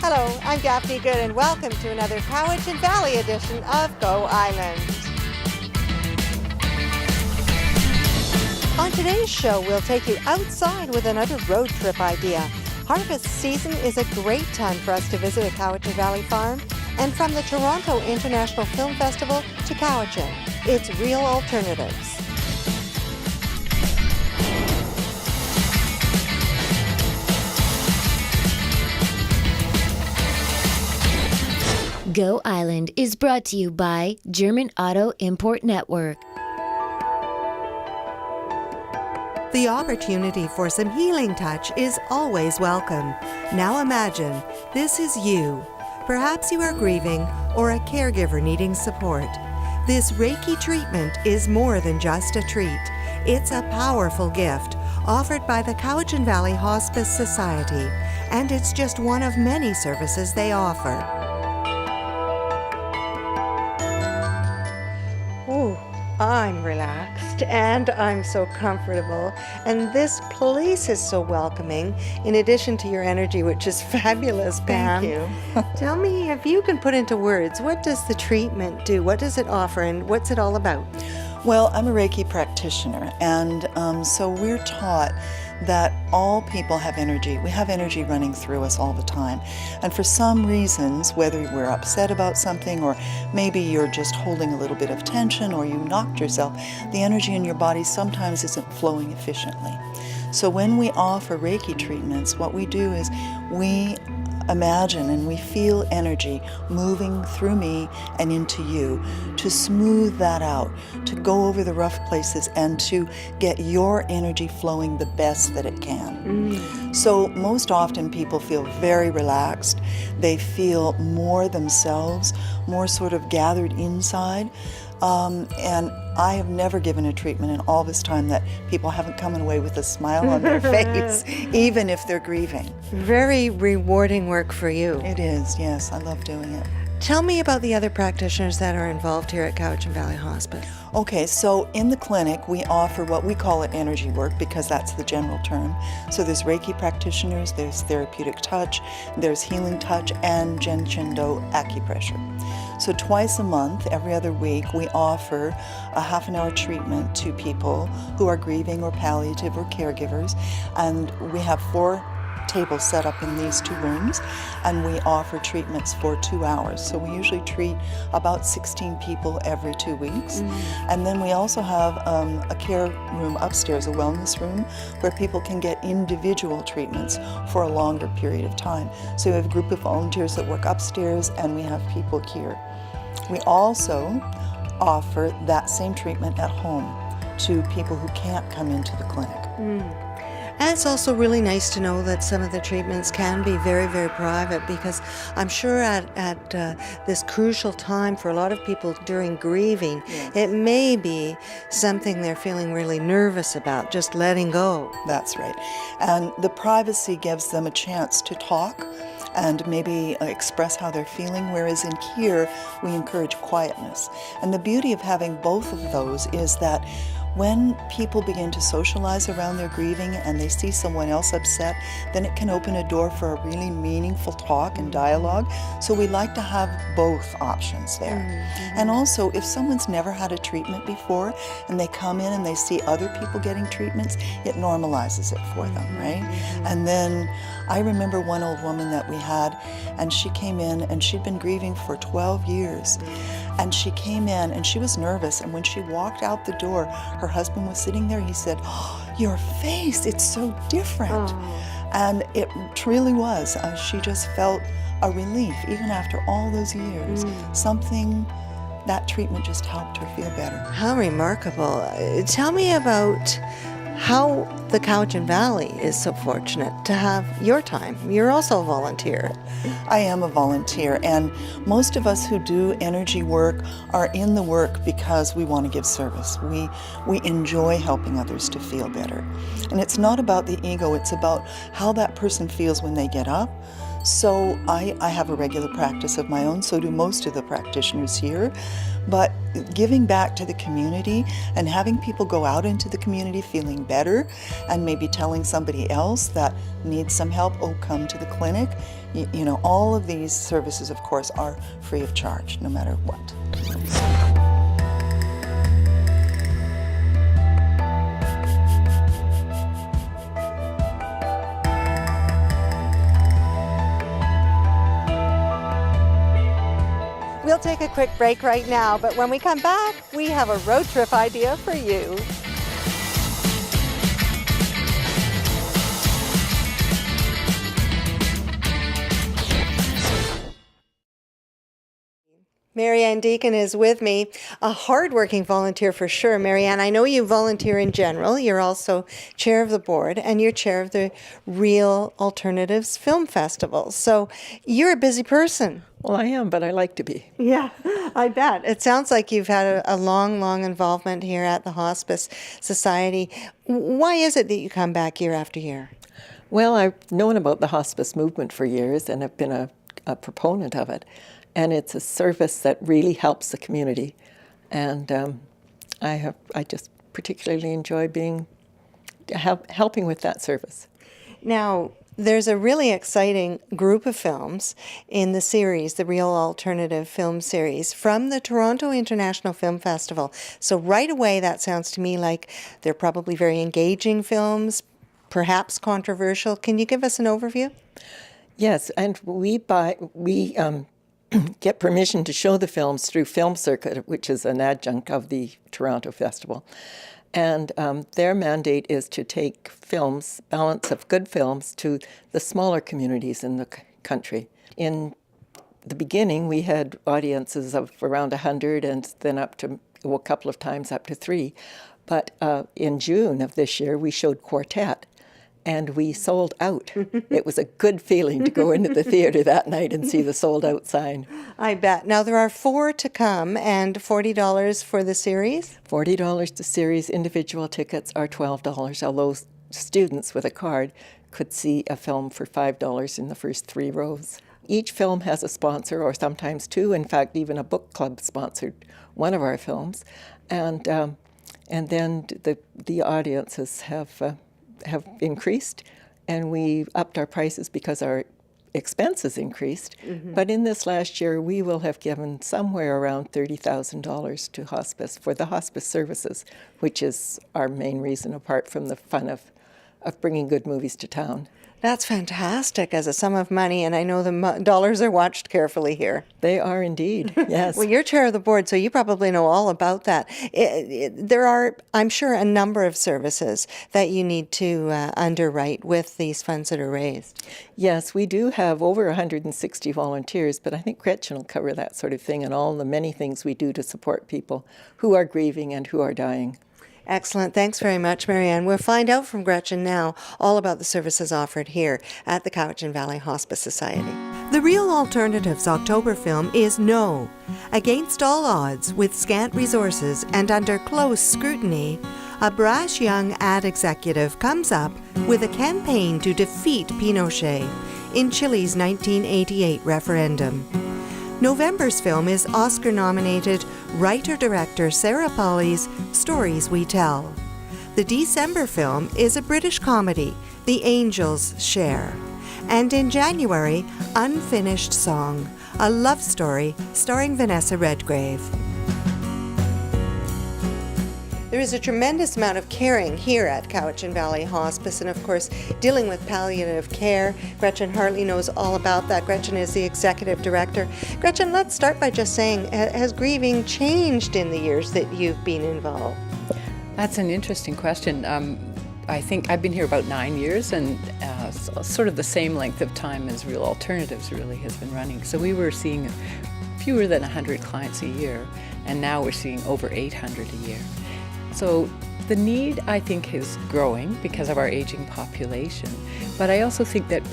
Hello, I'm Daphne Goode, and welcome to another Cowichan Valley edition of Go Island. On today's show, we'll take you outside with another road trip idea. Harvest season is a great time for us to visit a Cowichan Valley farm, and from the Toronto International Film Festival to Cowichan, it's real alternatives. Go Island is brought to you by German Auto Import Network. The opportunity for some healing touch is always welcome. Now imagine, this is you. Perhaps you are grieving or a caregiver needing support. This Reiki treatment is more than just a treat. It's a powerful gift offered by the Cowichan Valley Hospice Society, and it's just one of many services they offer. Ooh, I'm relaxed and I'm so comfortable, and this place is so welcoming, in addition to your energy, which is fabulous, Pam. Thank you. Tell me, if you can put into words, what does the treatment do? What does it offer, and what's it all about? Well, I'm a Reiki practitioner, and so we're taught that all people have energy. We have energy running through us all the time. And for some reasons, whether we're upset about something or maybe you're just holding a little bit of tension or you knocked yourself, the energy in your body sometimes isn't flowing efficiently. So when we offer Reiki treatments, what we do is we imagine and we feel energy moving through me and into you to smooth that out, to go over the rough places and to get your energy flowing the best that it can. So most often people feel very relaxed. They feel more themselves, more sort of gathered inside. And I have never given a treatment in all this time that people haven't come away with a smile on their face, even if they're grieving. Very rewarding work for you. It is, yes. I love doing it. Tell me about the other practitioners that are involved here at Cowichan Valley Hospice. Okay, so in the clinic, we offer what we call it energy work because that's the general term. So there's Reiki practitioners, there's therapeutic touch, there's healing touch, and Genshendo acupressure. So twice a month, every other week, we offer a half-an-hour treatment to people who are grieving or palliative or caregivers, and we have 4 tables set up in these 2 rooms, and we offer treatments for 2 hours. So we usually treat about 16 people every 2 weeks. And then we also have a care room upstairs, a wellness room, where people can get individual treatments for a longer period of time. So we have a group of volunteers that work upstairs, and we have people here. We also offer that same treatment at home to people who can't come into the clinic. And it's also really nice to know that some of the treatments can be very, very private, because I'm sure at this crucial time for a lot of people during grieving, it may be something they're feeling really nervous about, just letting go. That's right. And the privacy gives them a chance to talk and maybe express how they're feeling, whereas in here we encourage quietness. And the beauty of having both of those is that when people begin to socialize around their grieving and they see someone else upset, then it can open a door for a really meaningful talk and dialogue. So we like to have both options there. And also, if someone's never had a treatment before and they come in and they see other people getting treatments, it normalizes it for them, right? And then I remember one old woman that we had, and she came in and she'd been grieving for 12 years. And she came in and she was nervous, and when she walked out the door, her husband was sitting there. He said, "Oh, your face, it's so different." And it truly was. She just felt a relief, even after all those years. Something, that treatment just helped her feel better. How remarkable. Tell me about how the Cowichan Valley is so fortunate to have your time. You're also a volunteer. I am a volunteer, and most of us who do energy work are in the work because we want to give service. We enjoy helping others to feel better. And it's not about the ego, it's about how that person feels when they get up. So I have a regular practice of my own, so do most of the practitioners here. But giving back to the community and having people go out into the community feeling better and maybe telling somebody else that needs some help, oh, come to the clinic. You know, all of these services, of course, are free of charge, no matter what. We'll take a quick break right now, but when we come back, we have a road trip idea for you. Marianne Deacon is with me, a hardworking volunteer for sure. Marianne, I know you volunteer in general. You're also chair of the board and you're chair of the Real Alternatives Film Festival. So you're a busy person. Well, I am, but I like to be. Yeah, I bet. It sounds like you've had a long, long involvement here at the Hospice Society. Why is it that you come back year after year? Well, I've known about the hospice movement for years and have been a proponent of it. And it's a service that really helps the community. And I just particularly enjoy helping with that service. Now, there's a really exciting group of films in the series, the Real Alternative Film Series, from the Toronto International Film Festival. So right away, that sounds to me like they're probably very engaging films, perhaps controversial. Can you give us an overview? Yes, and we get permission to show the films through Film Circuit, which is an adjunct of the Toronto Festival. And their mandate is to take films, balance of good films, to the smaller communities in the country. In the beginning, we had audiences of around 100 and then up to, a couple of times up to 3. But in June of this year, we showed Quartet. And we sold out. It was a good feeling to go into the theater that night and see the sold out sign. I bet. Now there are 4 to come and $40 for the series? $40 to series. Individual tickets are $12, although students with a card could see a film for $5 in the first 3 rows. Each film has a sponsor, or sometimes 2. In fact, even a book club sponsored one of our films. And then the audiences have increased, and we upped our prices because our expenses increased. Mm-hmm. But in this last year, we will have given somewhere around $30,000 to hospice for the hospice services, which is our main reason, apart from the fun of bringing good movies to town. That's fantastic as a sum of money, and I know the dollars are watched carefully here. They are indeed, yes. Well, you're chair of the board, so you probably know all about that. There are, I'm sure, a number of services that you need to underwrite with these funds that are raised. Yes, we do have over 160 volunteers, but I think Gretchen will cover that sort of thing and all the many things we do to support people who are grieving and who are dying. Excellent. Thanks very much, Marianne. We'll find out from Gretchen now all about the services offered here at the Cowichan Valley Hospice Society. The Real Alternatives October film is No. Against all odds, with scant resources and under close scrutiny, a brash young ad executive comes up with a campaign to defeat Pinochet in Chile's 1988 referendum. November's film is Oscar-nominated writer-director Sarah Polley's Stories We Tell. The December film is a British comedy, The Angels Share. And in January, Unfinished Song, a love story starring Vanessa Redgrave. There is a tremendous amount of caring here at Cowichan Valley Hospice, and of course, dealing with palliative care. Gretchen Hartley knows all about that. Gretchen is the executive director. Gretchen, let's start by just saying, has grieving changed in the years that you've been involved? That's an interesting question. I think I've been here about 9 years, and sort of the same length of time as Real Alternatives really has been running. So we were seeing fewer than 100 clients a year, and now we're seeing over 800 a year. So the need, I think, is growing because of our aging population. But I also think that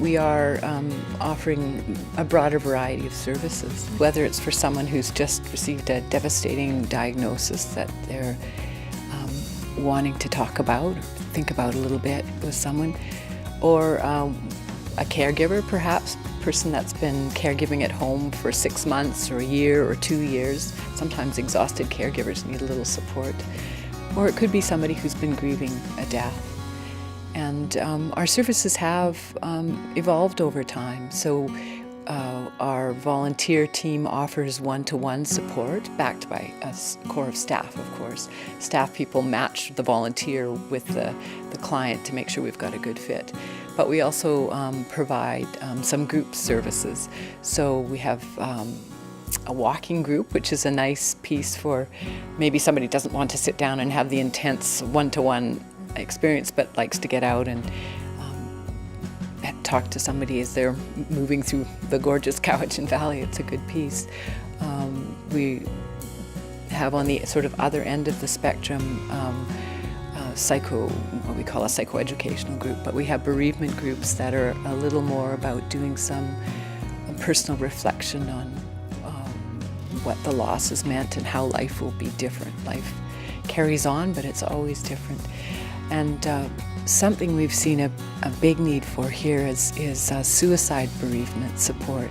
we are offering a broader variety of services, whether it's for someone who's just received a devastating diagnosis that they're wanting to talk about, think about a little bit with someone, or a caregiver, perhaps, person that's been caregiving at home for 6 months or a year or 2 years. Sometimes exhausted caregivers need a little support. Or it could be somebody who's been grieving a death. And our services have evolved over time. So our volunteer team offers one-to-one support backed by a core of staff, of course. Staff people match the volunteer with the client to make sure we've got a good fit. But we also provide some group services. So we have a walking group, which is a nice piece for maybe somebody doesn't want to sit down and have the intense one-to-one experience, but likes to get out and talk to somebody as they're moving through the gorgeous Cowichan Valley. It's a good piece. We have on the sort of other end of the spectrum what we call a psychoeducational group, but we have bereavement groups that are a little more about doing some personal reflection on what the loss has meant and how life will be different. Life carries on, but it's always different. And something we've seen a big need for here is suicide bereavement support.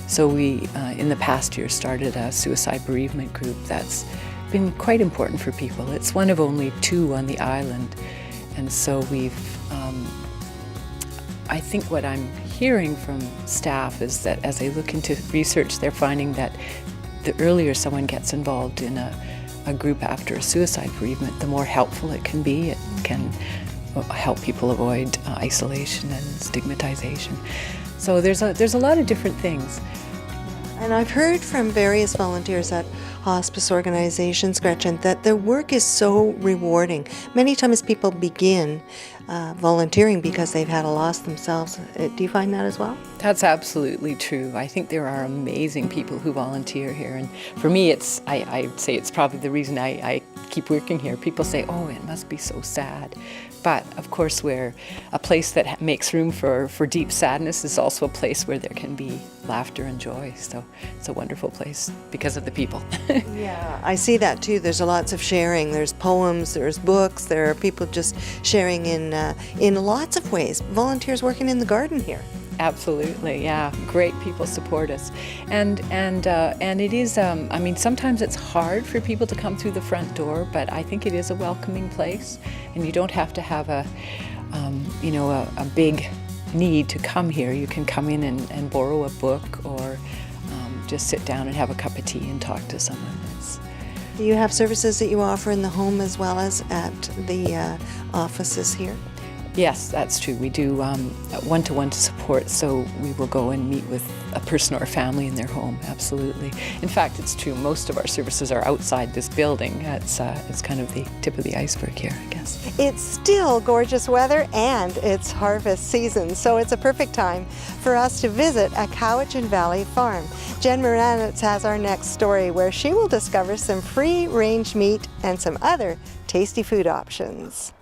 So we, in the past year, started a suicide bereavement group that's been quite important for people. It's one of only 2 on the island. And so we've, I think what I'm hearing from staff is that as they look into research, they're finding that the earlier someone gets involved in a group after a suicide bereavement, the more helpful it can be. It can help people avoid isolation and stigmatization. So there's a lot of different things. And I've heard from various volunteers at hospice organizations, Gretchen, that their work is so rewarding. Many times people begin volunteering because they've had a loss themselves. Do you find that as well? That's absolutely true. I think there are amazing people who volunteer here, and for me, I'd say it's probably the reason I keep working here. People say, "Oh, it must be so sad," but of course, we're a place that makes room for deep sadness is also a place where there can be laughter and joy. So it's a wonderful place because of the people. Yeah, I see that too. There's lots of sharing. There's poems, there's books, there are people just sharing in lots of ways. Volunteers working in the garden here. Absolutely, yeah. Great people support us, and it is. I mean, sometimes it's hard for people to come through the front door, but I think it is a welcoming place, and you don't have to have a big need to come here. You can come in and borrow a book, or just sit down and have a cup of tea and talk to someone. Do you have services that you offer in the home as well as at the offices here? Yes, that's true. We do one-to-one support, so we will go and meet with a person or a family in their home, absolutely. In fact, it's true, most of our services are outside this building. It's kind of the tip of the iceberg here, I guess. It's still gorgeous weather and it's harvest season, so it's a perfect time for us to visit a Cowichan Valley farm. Jen Moranitz has our next story where she will discover some free-range meat and some other tasty food options.